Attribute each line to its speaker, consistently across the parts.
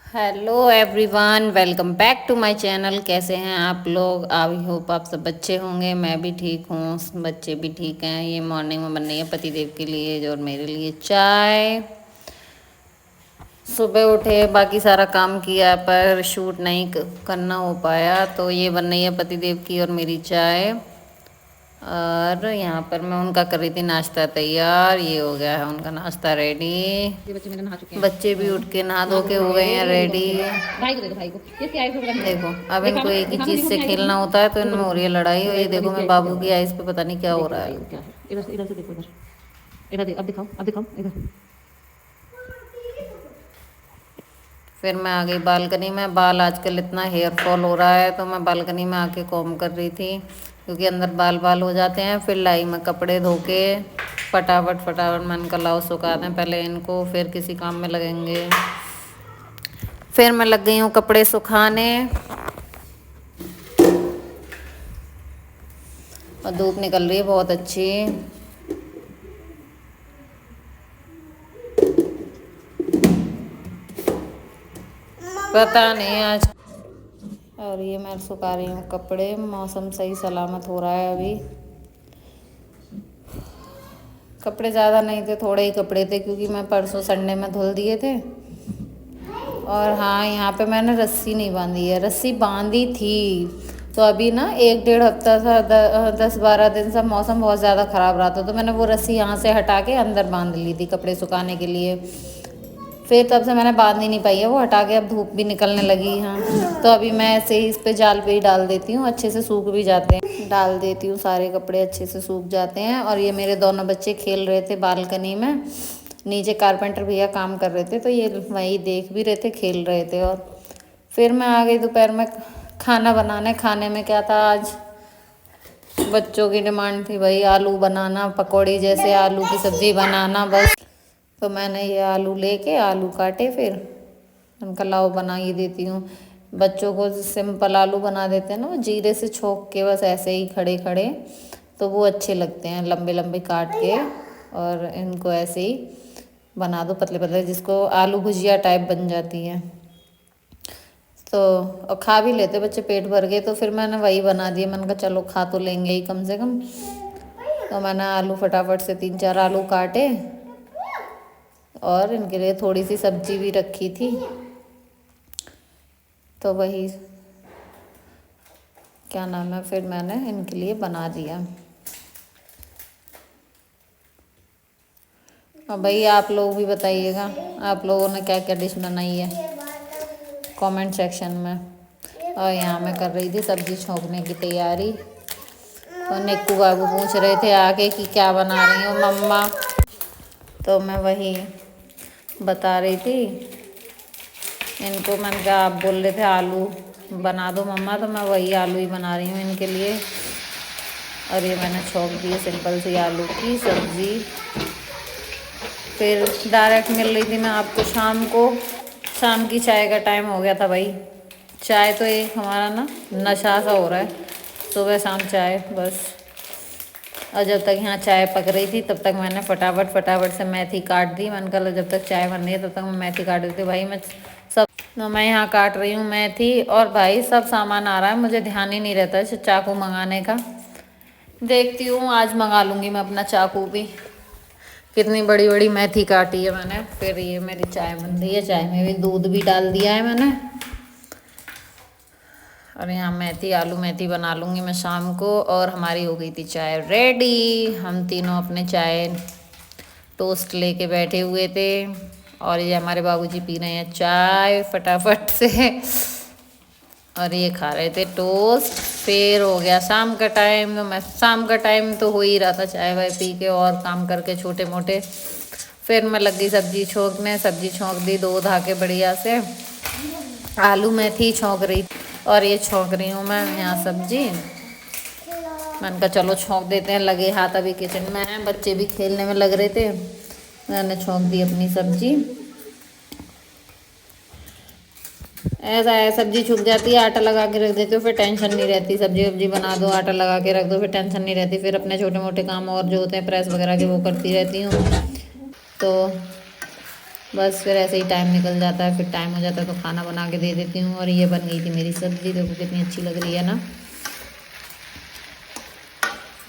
Speaker 1: Hello everyone, welcome back to my channel. कैसे हैं आप लोग? आई होप आप सब अच्छे होंगे। मैं भी ठीक हूँ, बच्चे भी ठीक हैं। ये मॉर्निंग में बन रही है पतिदेव के लिए और मेरे लिए चाय। सुबह उठे, बाकी सारा काम किया पर शूट नहीं करना हो पाया, तो ये बन रही है पतिदेव की और मेरी चाय। और यहाँ पर मैं उनका कर रही थी नाश्ता तैयार। ये हो गया है उनका नाश्ता रेडी।
Speaker 2: ये बच्चे मेरे नहा चुके हैं।
Speaker 1: बच्चे भी उठ के नहा धो के हो गए हैं रेडी।
Speaker 2: भाई को दे दो, भाई को। किसकी आईज पे पता नहीं चल
Speaker 1: देखो,
Speaker 2: रहा है।
Speaker 1: अब
Speaker 2: देखा
Speaker 1: इनको
Speaker 2: ना,
Speaker 1: एक ही
Speaker 2: देखा ना
Speaker 1: चीज
Speaker 2: दीपक
Speaker 1: से
Speaker 2: की आईज
Speaker 1: खेलना
Speaker 2: पे।
Speaker 1: होता है, तो
Speaker 2: रुको
Speaker 1: इनमें हो
Speaker 2: रुको,
Speaker 1: रही है लड़ाई। और
Speaker 2: देखो
Speaker 1: ये
Speaker 2: एक बार
Speaker 1: देखो,
Speaker 2: इसकी
Speaker 1: मैं
Speaker 2: आईज पे क्या
Speaker 1: बाबू
Speaker 2: हो
Speaker 1: की
Speaker 2: रहा
Speaker 1: आइज पे पता नहीं क्या
Speaker 2: है।
Speaker 1: हो
Speaker 2: देखो
Speaker 1: रहा
Speaker 2: भाई
Speaker 1: है।
Speaker 2: क्या है। इधर से देखो, इधर अब दिखाओ, अब दिखाओ इधर।
Speaker 1: फिर मैं आ गई बालकनी में। बाल आजकल इतना हेयर फॉल हो रहा है, तो मैं बालकनी में आके कॉम कर रही थी, क्योंकि अंदर बाल बाल हो जाते हैं। फिर लाई में कपड़े धो के फटाफट फटाफट मन का लाओ सुखा दें पहले इनको, फिर किसी काम में लगेंगे। फिर मैं लग गई हूँ कपड़े सुखाने। और धूप निकल रही है बहुत अच्छी। पता नहीं आज। और ये मैं सुखा रही हूँ कपड़े। मौसम सही सलामत हो रहा है अभी। कपड़े ज़्यादा नहीं थे, थोड़े ही कपड़े थे, क्योंकि मैं परसों संडे में धुल दिए थे। और हाँ, यहाँ पे मैंने रस्सी नहीं बांधी है, रस्सी बांधी थी तो अभी ना 1 डेढ़ हफ्ता था, 10 12 दिन से मौसम बहुत ज़्यादा ख़राब रहा था, तो मैंने वो रस्सी यहाँ से हटा के अंदर बांध ली थी कपड़े सुखाने के लिए। फिर तब से मैंने बांध ही नहीं पाई है वो हटा के। अब धूप भी निकलने लगी। हाँ, तो अभी मैं ऐसे ही इस पे जाल पे ही डाल देती हूँ, अच्छे से सूख भी जाते हैं। डाल देती हूँ, सारे कपड़े अच्छे से सूख जाते हैं। और ये मेरे दोनों बच्चे खेल रहे थे बालकनी में। नीचे कारपेंटर भैया काम कर रहे थे, तो ये वही देख भी रहे थे, खेल रहे थे। और फिर मैं आ गई दोपहर में खाना बनाने। खाने में क्या था आज? बच्चों की डिमांड थी भाई आलू बनाना, पकौड़ी जैसे आलू की सब्ज़ी बनाना बस। तो मैंने ये आलू लेके आलू काटे, फिर उनका लाव बना ही देती हूँ। बच्चों को सिंपल आलू बना देते हैं ना, वो जीरे से छोंक के बस ऐसे ही खड़े खड़े, तो वो अच्छे लगते हैं लंबे लंबे काट के। और इनको ऐसे ही बना दो पतले पतले, जिसको आलू भुजिया टाइप बन जाती है। तो और खा भी लेते बच्चे पेट भर के, तो फिर मैंने वही बना दिया। मैंने कहा चलो खा तो लेंगे ही कम से कम। तो मैंने आलू फटाफट से 3 4 आलू काटे और इनके लिए थोड़ी सी सब्जी भी रखी थी, तो वही क्या नाम है, फिर मैंने इनके लिए बना दिया। और भाई आप लोग भी बताइएगा, आप लोगों ने क्या क्या डिश बनाई है कमेंट सेक्शन में। और यहाँ मैं कर रही थी सब्जी छोंकने की तैयारी। और निक्कू बाबू पूछ रहे थे आके कि क्या बना रही हो मम्मा, तो मैं वही बता रही थी इनको। मैंने कहा आप बोल रहे थे आलू बना दो मम्मा, तो मैं वही आलू ही बना रही हूँ इनके लिए। और ये मैंने छोंक दी है सिंपल सी आलू की सब्ज़ी। फिर डायरेक्ट मिल रही थी मैं आपको शाम को। शाम की चाय का टाइम हो गया था भाई। चाय तो एक हमारा ना नशा सा हो रहा है, सुबह शाम चाय बस। और जब तक यहाँ चाय पक रही थी तब तक मैंने फटाफट फटाफट से मेथी काट दी। मैंने कहा जब तक चाय बन रही है तब तक मैं मेथी काट देती हूँ भाई। मैं सब तो मैं यहाँ काट रही हूँ मेथी। और भाई सब सामान आ रहा है, मुझे ध्यान ही नहीं रहता है चाकू मंगाने का। देखती हूँ आज मंगा लूँगी मैं अपना चाकू भी। कितनी बड़ी बड़ी मेथी काटी है मैंने। फिर ये मेरी चाय बन रही है, चाय में भी दूध भी डाल दिया है मैंने। और यहाँ मेथी आलू मेथी बना लूँगी मैं शाम को। और हमारी हो गई थी चाय रेडी। हम तीनों अपने चाय टोस्ट लेके बैठे हुए थे। और ये हमारे बाबूजी पी रहे हैं चाय फटाफट से। और ये खा रहे थे टोस्ट। फिर हो गया शाम का टाइम। तो मैं शाम का टाइम तो हो ही रहा था चाय वाय पी के और काम करके छोटे मोटे। फिर मैं लग गई सब्जी छोंकने। सब्जी छोंक दी धो धा के बढ़िया से। आलू मेथी छोंक रही और ये छोंक रही हूँ मैं यहाँ सब्जी। मैंने कहा चलो छोंक देते हैं, लगे हाथ अभी किचन में हैं, बच्चे भी खेलने में लग रहे थे। मैंने छोंक दी अपनी सब्जी। ऐसा है सब्जी छूट जाती है, आटा लगा के रख देते हो फिर टेंशन नहीं रहती। सब्जी वब्जी बना दो, आटा लगा के रख दो, फिर टेंशन नहीं रहती। फिर अपने छोटे मोटे काम और जो होते हैं प्रेस वगैरह के वो करती रहती हूँ। तो बस फिर ऐसे ही टाइम निकल जाता है, फिर टाइम हो जाता है तो खाना बना के दे देती हूँ। और ये बन गई थी मेरी सब्ज़ी, देखो कितनी अच्छी लग रही है ना,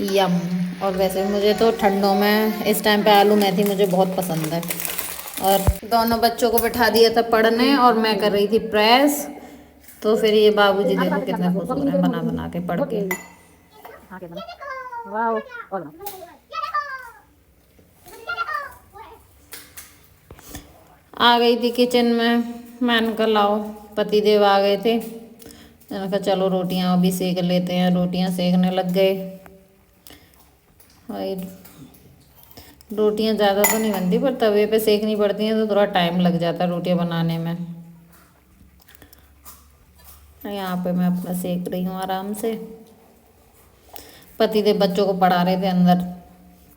Speaker 1: यम। और वैसे मुझे तो ठंडों में इस टाइम पे आलू मेथी मुझे बहुत पसंद है। और दोनों बच्चों को बिठा दिया था पढ़ने और मैं कर रही थी प्रेस। तो फिर ये बाबूजी देखो कितने खुश हो रहे हैं बना बना के पढ़ के।
Speaker 2: हाँ क्या बना, वाह और बना।
Speaker 1: आ गई थी किचन में, मैंने कहा लाओ, पति देव आ गए थे, मैंने कहा चलो रोटियां अभी सेक लेते हैं। रोटियां सेकने लग गए। भाई रोटियां ज़्यादा तो नहीं बनती, पर तवे पे सेकनी पड़ती हैं तो थोड़ा टाइम लग जाता है रोटियां बनाने में। यहाँ पे मैं अपना सेक रही हूँ आराम से। पति देव बच्चों को पढ़ा रहे थे, अंदर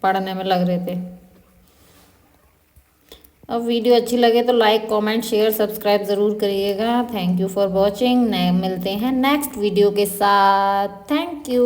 Speaker 1: पढ़ने में लग रहे थे। अब वीडियो अच्छी लगे तो लाइक कमेंट शेयर सब्सक्राइब ज़रूर करिएगा। Thank you for watching. नए मिलते हैं नेक्स्ट वीडियो के साथ। Thank you.